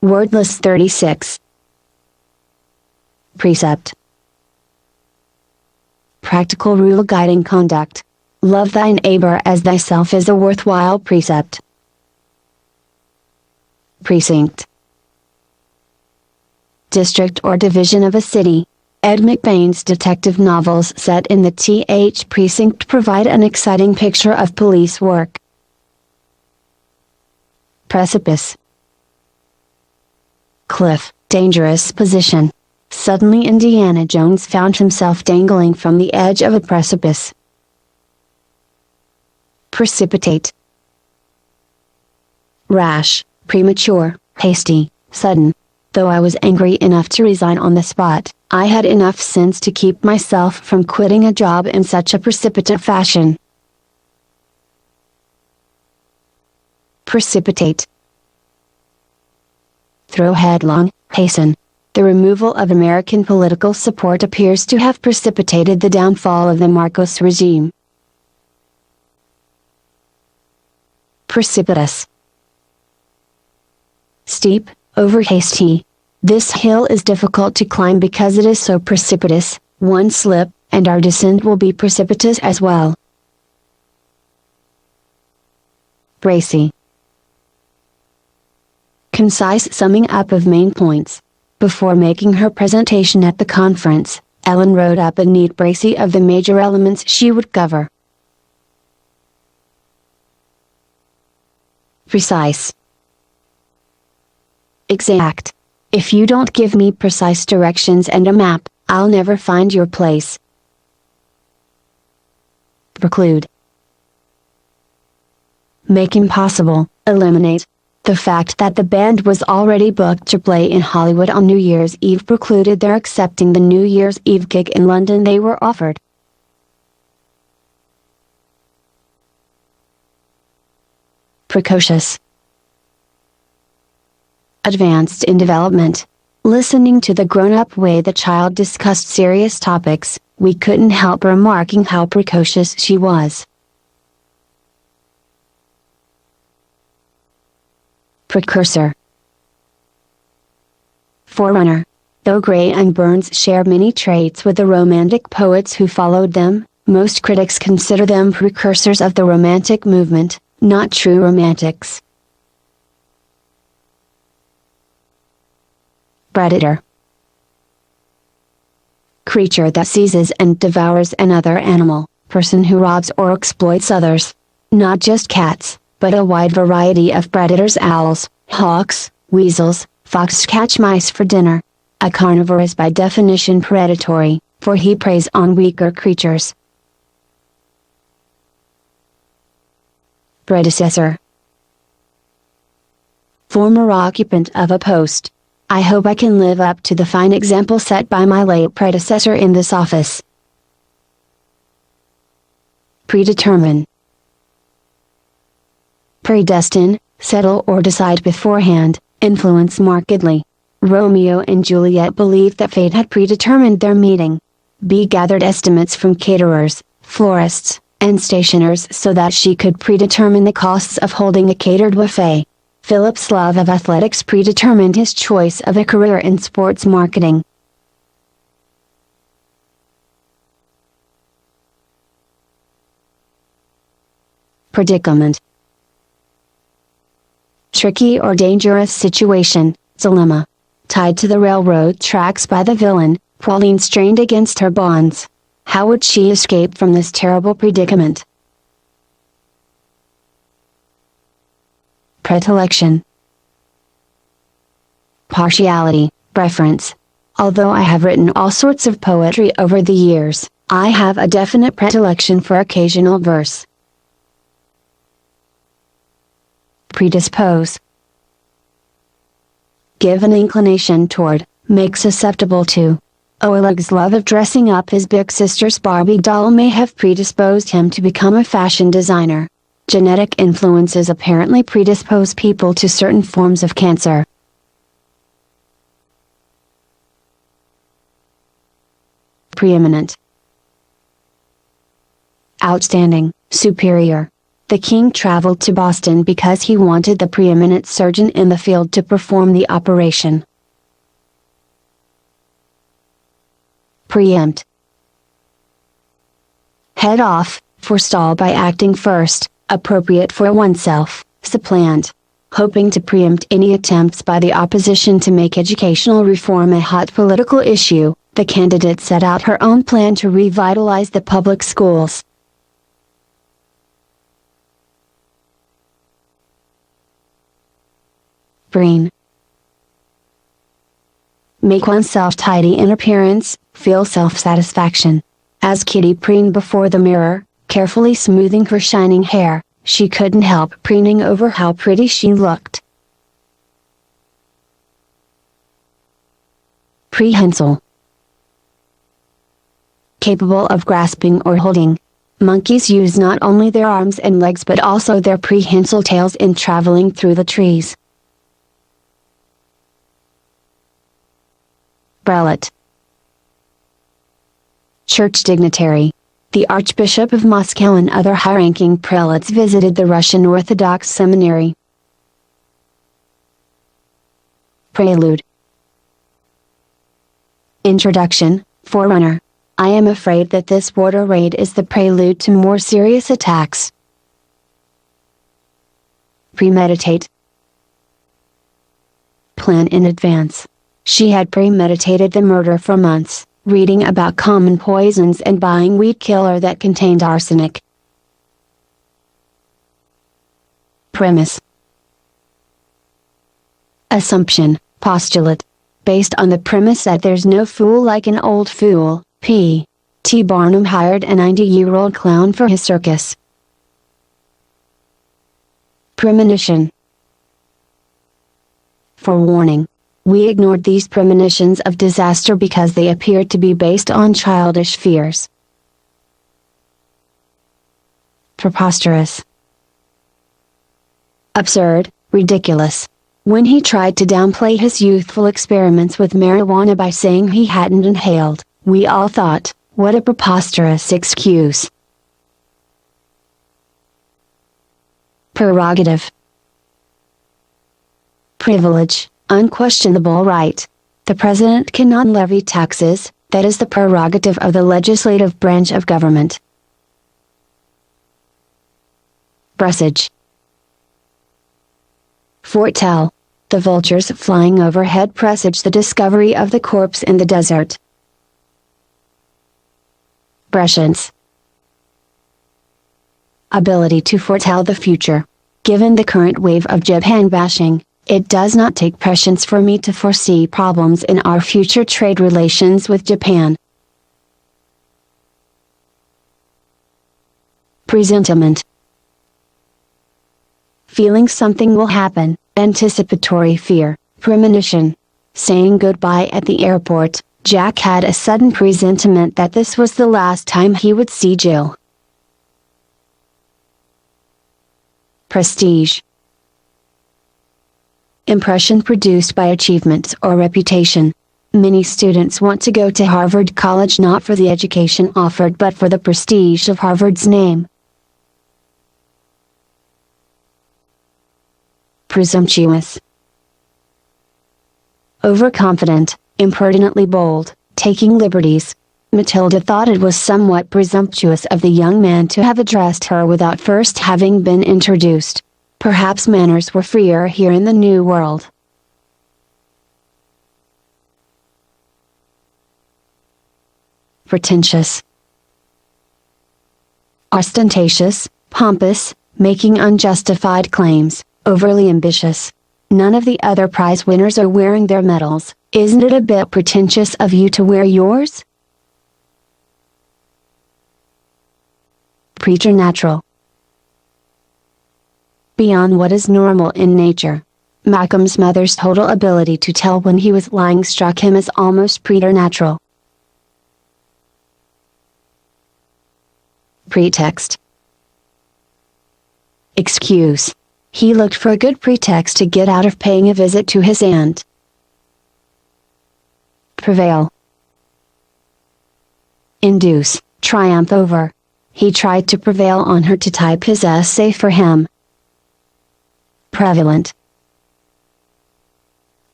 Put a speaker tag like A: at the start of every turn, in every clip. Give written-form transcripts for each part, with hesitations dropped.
A: Wordless 36. Precept. Practical rule guiding conduct. Love thy neighbor as thyself is a worthwhile precept. Precinct. District or division of a city. Ed McBain's detective novels set in the TH precinct provide an exciting picture of police work. Precipice. Cliff, dangerous position. Suddenly Indiana Jones found himself dangling from the edge of a precipice. Precipitate. Rash, premature, hasty, sudden. Though I was angry enough to resign on the spot, I had enough sense to keep myself from quitting a job in such a precipitate fashion. Precipitate. Throw headlong, hasten. The removal of American political support appears to have precipitated the downfall of the Marcos regime. Precipitous. Steep, over hasty. This hill is difficult to climb because it is so precipitous. One slip, and our descent will be precipitous as well. Bracy. Concise summing up of main points. Before making her presentation at the conference, Ellen wrote up a neat bracy of the major elements she would cover. Precise. Exact. If you don't give me precise directions and a map, I'll never find your place. Preclude. Make impossible, eliminate. The fact that the band was already booked to play in Hollywood on New Year's Eve precluded their accepting the New Year's Eve gig in London they were offered. Precocious. Advanced in development. Listening to the grown-up way the child discussed serious topics, we couldn't help remarking how precocious she was. Precursor. Forerunner. Though Gray and Burns share many traits with the Romantic poets who followed them, most critics consider them precursors of the Romantic movement, not true Romantics. Predator. Creature that seizes and devours another animal, person who robs or exploits others. Not just cats, but a wide variety of predators: owls, hawks, weasels, fox catch mice for dinner. A carnivore is by definition predatory, for he preys on weaker creatures. Predecessor. Former occupant of a post. I hope I can live up to the fine example set by my late predecessor in this office. Predetermine. Predestine, settle or decide beforehand, influence markedly. Romeo and Juliet believed that fate had predetermined their meeting. B gathered estimates from caterers, florists, and stationers so that she could predetermine the costs of holding a catered buffet. Philip's love of athletics predetermined his choice of a career in sports marketing. Predicament. Tricky or dangerous situation, dilemma. Tied to the railroad tracks by the villain, Pauline strained against her bonds. How would she escape from this terrible predicament? Predilection. Partiality, preference. Although I have written all sorts of poetry over the years, I have a definite predilection for occasional verse. Predispose. Give an inclination toward, make susceptible to. Oleg's love of dressing up his big sister's Barbie doll may have predisposed him to become a fashion designer. Genetic influences apparently predispose people to certain forms of cancer. Preeminent. Outstanding, superior. The king traveled to Boston because he wanted the preeminent surgeon in the field to perform the operation. Preempt. Head off, forestall by acting first, appropriate for oneself, supplant. Hoping to preempt any attempts by the opposition to make educational reform a hot political issue, the candidate set out her own plan to revitalize the public schools. Breen. Make oneself tidy in appearance, feel self-satisfaction. As Kitty preened before the mirror, carefully smoothing her shining hair, she couldn't help preening over how pretty she looked. Prehensile. Capable of grasping or holding. Monkeys use not only their arms and legs but also their prehensile tails in traveling through the trees. Prelate. Church dignitary. The Archbishop of Moscow and other high-ranking prelates visited the Russian Orthodox seminary. Prelude. Introduction, forerunner. I am afraid that this water raid is the prelude to more serious attacks. Premeditate. Plan in advance. She had premeditated the murder for months, reading about common poisons and buying weed killer that contained arsenic. Premise. Assumption, postulate. Based on the premise that there's no fool like an old fool, P. T. Barnum hired a 90-year-old clown for his circus. Premonition. Forewarning. We ignored these premonitions of disaster because they appeared to be based on childish fears. Preposterous. Absurd, ridiculous. When he tried to downplay his youthful experiments with marijuana by saying he hadn't inhaled, we all thought, what a preposterous excuse. Prerogative. Privilege. Unquestionable right. The president cannot levy taxes, that is the prerogative of the legislative branch of government. Presage. Foretell. The vultures flying overhead presage the discovery of the corpse in the desert. Prescience. Ability to foretell the future. Given the current wave of Japan bashing, it does not take prescience for me to foresee problems in our future trade relations with Japan. Presentiment. Feeling something will happen, anticipatory fear, premonition. Saying goodbye at the airport, Jack had a sudden presentiment that this was the last time he would see Jill. Prestige. Impression produced by achievements or reputation. Many students want to go to Harvard College not for the education offered but for the prestige of Harvard's name. Presumptuous. Overconfident, impertinently bold, taking liberties. Matilda thought it was somewhat presumptuous of the young man to have addressed her without first having been introduced. Perhaps manners were freer here in the New World. Pretentious. Ostentatious, pompous, making unjustified claims, overly ambitious. None of the other prize winners are wearing their medals. Isn't it a bit pretentious of you to wear yours? Preternatural. Beyond what is normal in nature. Malcolm's mother's total ability to tell when he was lying struck him as almost preternatural. Pretext. Excuse. He looked for a good pretext to get out of paying a visit to his aunt. Prevail. Induce, triumph over. he tried to prevail on her to type his essay for him. Prevalent.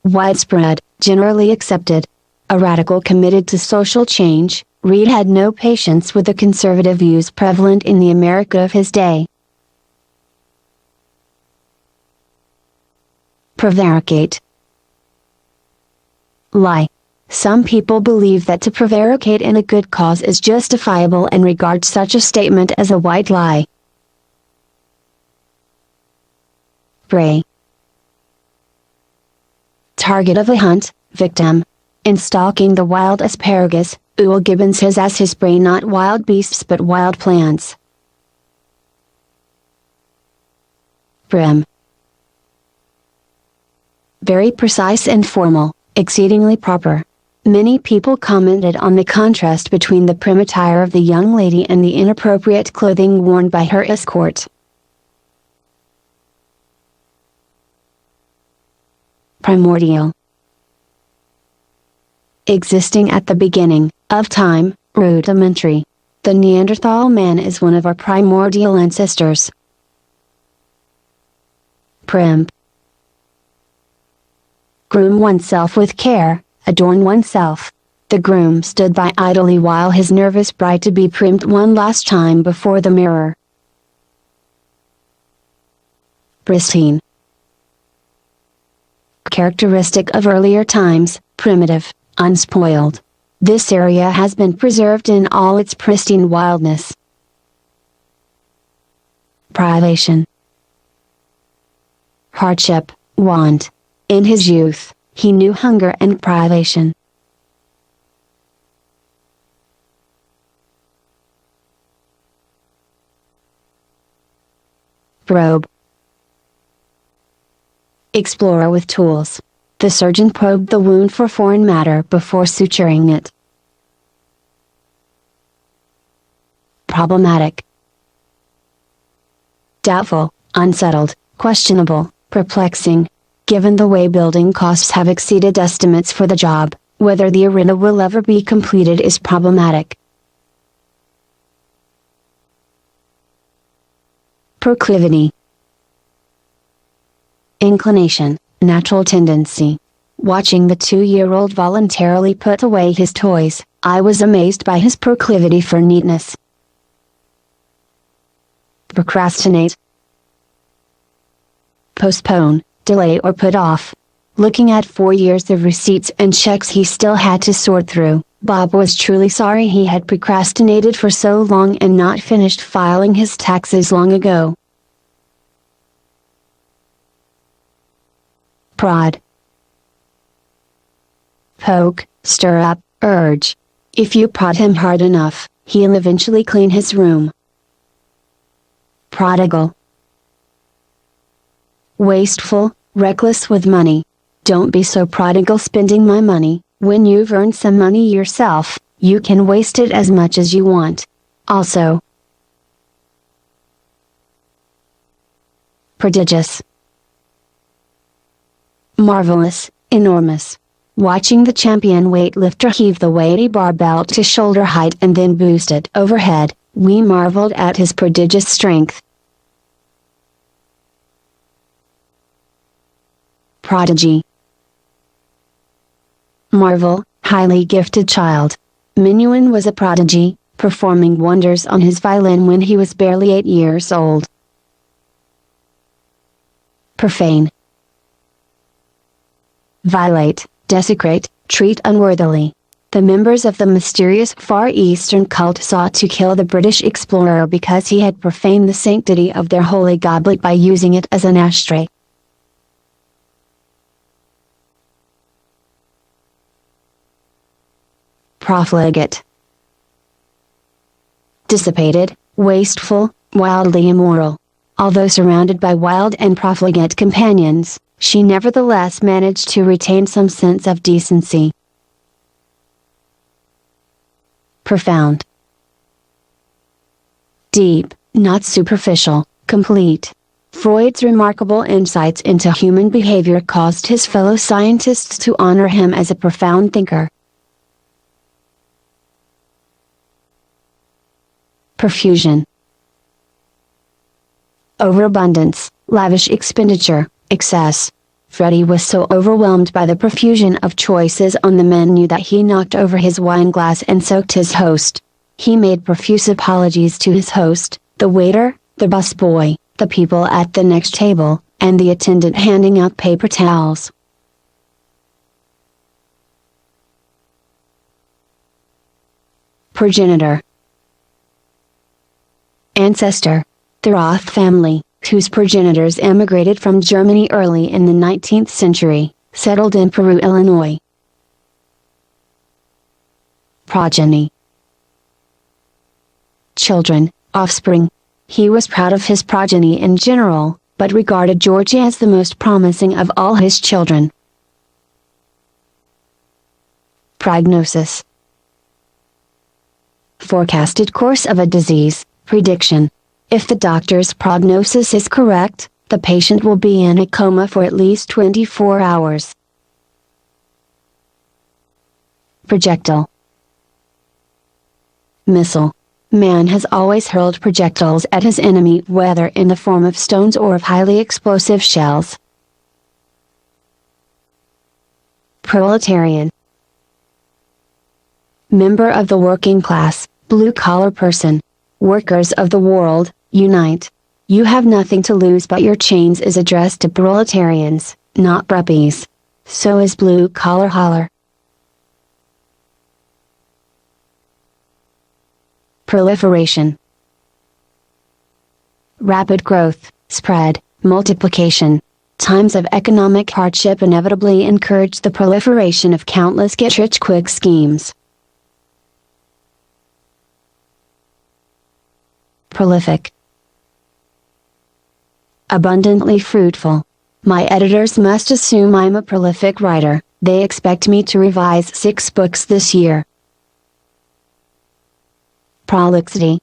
A: Widespread, generally accepted. A radical committed to social change, Reed had no patience with the conservative views prevalent in the America of his day. Prevaricate. Lie. Some people believe that to prevaricate in a good cause is justifiable and regard such a statement as a white lie. Prey. Target of a hunt, victim. In stalking the wild asparagus, Ewell Gibbons has as his prey not wild beasts but wild plants. Prim. Very precise and formal, exceedingly proper. Many people commented on the contrast between the prim attire of the young lady and the inappropriate clothing worn by her escort. Primordial. Existing at the beginning of time, rudimentary. The Neanderthal man is one of our primordial ancestors. Primp. Groom oneself with care, adorn oneself. The groom stood by idly while his nervous bride to be primed one last time before the mirror. Pristine. Characteristic of earlier times, primitive, unspoiled. This area has been preserved in all its pristine wildness. Privation. Hardship, want. In his youth, he knew hunger and privation. Probe. Explorer with tools. The surgeon probed the wound for foreign matter before suturing it. Problematic. Doubtful, unsettled, questionable, perplexing. Given the way building costs have exceeded estimates for the job, whether the arena will ever be completed is problematic. Proclivity. Inclination, natural tendency. Watching the 2-year-old voluntarily put away his toys, I was amazed by his proclivity for neatness. Procrastinate. Postpone, delay or put off. Looking at 4 years of receipts and checks he still had to sort through, Bob was truly sorry he had procrastinated for so long and not finished filing his taxes long ago. Prod. Poke, stir up, urge. If you prod him hard enough, he'll eventually clean his room. Prodigal. Wasteful, reckless with money. Don't be so prodigal spending my money. When you've earned some money yourself, you can waste it as much as you want. Also. Prodigious. Marvelous, enormous. Watching the champion weightlifter heave the weighty barbell to shoulder height and then boost it overhead, we marveled at his prodigious strength. Prodigy. Marvel, highly gifted child. Minuin was a prodigy, performing wonders on his violin when he was barely 8 years old. Profane. Violate, desecrate, treat unworthily. The members of the mysterious Far Eastern cult sought to kill the British explorer because he had profaned the sanctity of their holy goblet by using it as an ashtray. Profligate. Dissipated, wasteful, wildly immoral. Although surrounded by wild and profligate companions, she nevertheless managed to retain some sense of decency. Profound. Deep, not superficial, complete. Freud's remarkable insights into human behavior caused his fellow scientists to honor him as a profound thinker. Profusion. Overabundance, lavish expenditure, excess. Freddie was so overwhelmed by the profusion of choices on the menu that he knocked over his wine glass and soaked his host. He made profuse apologies to his host, the waiter, the busboy, the people at the next table, and the attendant handing out paper towels. Progenitor. Ancestor. The Roth family, whose progenitors emigrated from Germany early in the 19th century, settled in Peru, Illinois. Progeny. Children, offspring. He was proud of his progeny in general, but regarded Georgie as the most promising of all his children. Prognosis. Forecasted course of a disease, prediction. If the doctor's prognosis is correct, the patient will be in a coma for at least 24 hours. Projectile. Missile. Man has always hurled projectiles at his enemy, whether in the form of stones or of highly explosive shells. Proletarian. Member of the working class, blue-collar person. Workers of the world, unite. You have nothing to lose, but your chains is addressed to proletarians, not preppies. So is blue-collar holler. Proliferation. Rapid growth, spread, multiplication. Times of economic hardship inevitably encourage the proliferation of countless get-rich-quick schemes. Prolific. Abundantly fruitful. My editors must assume I'm a prolific writer. They expect me to revise 6 books this year. Prolixity.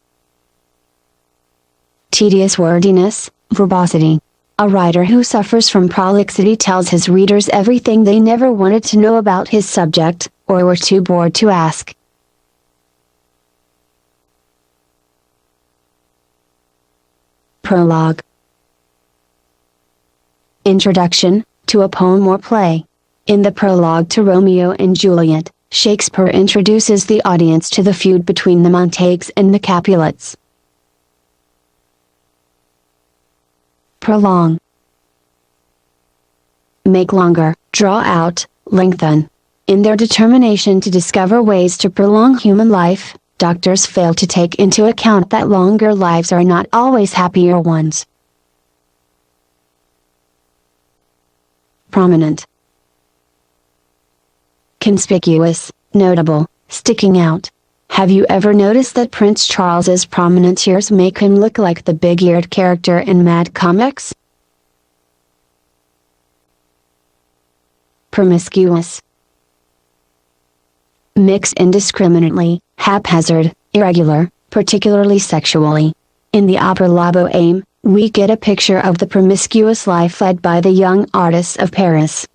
A: Tedious wordiness, verbosity. A writer who suffers from prolixity tells his readers everything they never wanted to know about his subject, or were too bored to ask. Prologue. Introduction, to a poem or play. In the prologue to Romeo and Juliet, Shakespeare introduces the audience to the feud between the Montagues and the Capulets. Prolong. Make longer, draw out, lengthen. In their determination to discover ways to prolong human life, doctors fail to take into account that longer lives are not always happier ones. Prominent. Conspicuous, notable, sticking out. Have you ever noticed that Prince Charles's prominent ears make him look like the big-eared character in Mad Comics? Promiscuous. Mix indiscriminately, haphazard, irregular, particularly sexually. In the opera La Bohème, we get a picture of the promiscuous life led by the young artists of Paris.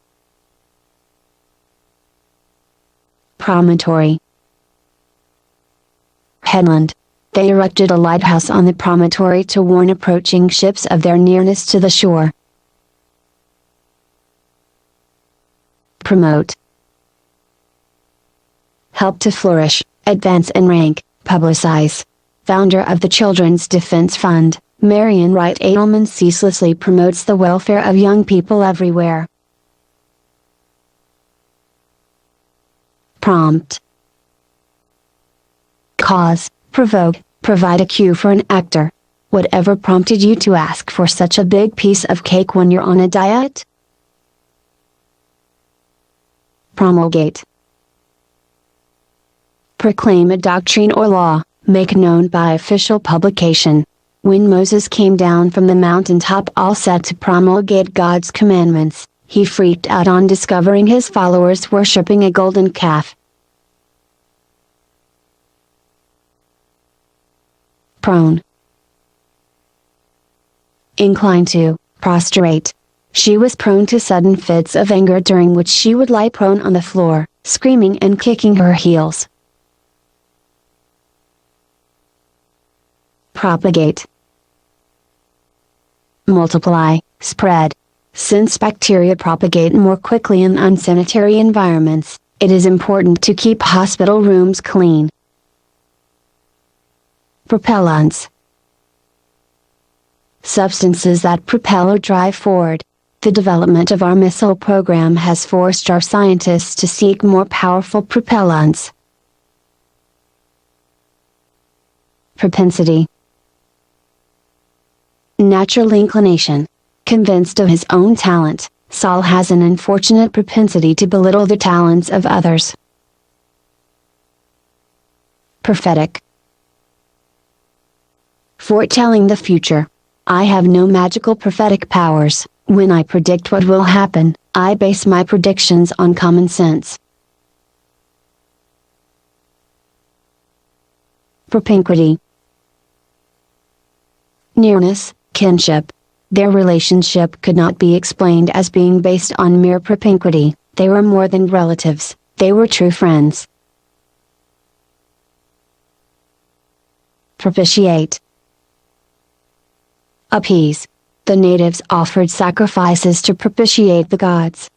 A: Promontory. Headland. They erected a lighthouse on the promontory to warn approaching ships of their nearness to the shore. Promote. Help to flourish, advance in rank, publicize. Founder of the Children's Defense Fund, Marian Wright Edelman ceaselessly promotes the welfare of young people everywhere. Prompt. Cause, provoke, provide a cue for an actor. Whatever prompted you to ask for such a big piece of cake when you're on a diet? Promulgate. Proclaim a doctrine or law, make known by official publication. When Moses came down from the mountaintop all set to promulgate God's commandments, he freaked out on discovering his followers worshipping a golden calf. Prone. Inclined to, prostrate. She was prone to sudden fits of anger during which she would lie prone on the floor, screaming and kicking her heels. Propagate. Multiply, spread. Since bacteria propagate more quickly in unsanitary environments, it is important to keep hospital rooms clean. Propellants. Substances that propel or drive forward. The development of our missile program has forced our scientists to seek more powerful propellants. Propensity. Natural inclination. Convinced of his own talent, Saul has an unfortunate propensity to belittle the talents of others. Prophetic. Foretelling the future. I have no magical prophetic powers. When I predict what will happen, I base my predictions on common sense. Propinquity. Nearness, kinship. Their relationship could not be explained as being based on mere propinquity, they were more than relatives, they were true friends. Propitiate. Appease. The natives offered sacrifices to propitiate the gods.